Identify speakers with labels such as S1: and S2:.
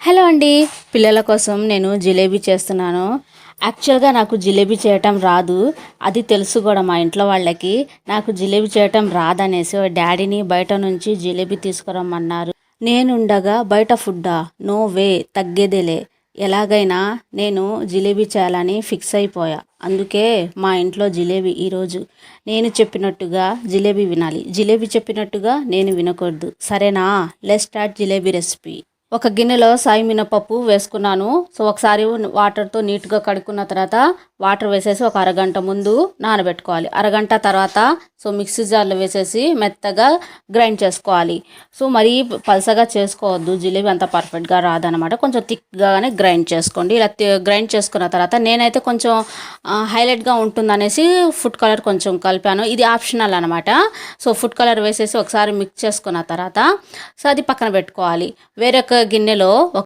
S1: Hello అండి. పిల్లల కోసం నేను జిలేబీ చేస్తున్నాను. యాక్చువల్గా నాకు జిలేబీ చేయటం రాదు, అది తెలుసు కూడా మా ఇంట్లో వాళ్ళకి. నాకు జిలేబీ చేయటం రాదనేసి డాడీని బయట నుంచి జిలేబీ తీసుకురమ్మన్నారు. నేనుండగా బయట ఫుడ్డా, నో వే, తగ్గేదేలే. ఎలాగైనా నేను జిలేబీ చేయాలని ఫిక్స్ అయిపోయా. అందుకే మా ఇంట్లో జిలేబీ ఈరోజు. నేను చెప్పినట్టుగా జిలేబీ వినాలి, జిలేబీ చెప్పినట్టుగా నేను వినకూడదు. సరేనా? Let's start jalebi recipe. ఒక గిన్నెలో సాయి మినపప్పు వేసుకున్నాను. సో ఒకసారి వాటర్తో నీట్గా కడుక్కున్న తర్వాత వాటర్ వేసేసి ఒక అరగంట ముందు నానబెట్టుకోవాలి. అరగంట తర్వాత మిక్సీ జార్లో వేసేసి మెత్తగా గ్రైండ్ చేసుకోవాలి. మరీ పలసగా చేసుకోవద్దు, జిలేబీ అంత పర్ఫెక్ట్గా రాదనమాట. కొంచెం థిక్గానే గ్రైండ్ చేసుకోండి. ఇలా గ్రైండ్ చేసుకున్న తర్వాత నేనైతే కొంచెం హైలైట్గా ఉంటుందనేసి ఫుడ్ కలర్ కొంచెం కలిపాను. ఇది ఆప్షనల్ అనమాట. ఫుడ్ కలర్ వేసేసి ఒకసారి మిక్స్ చేసుకున్న తర్వాత అది పక్కన పెట్టుకోవాలి. వేరొక గిన్నెలో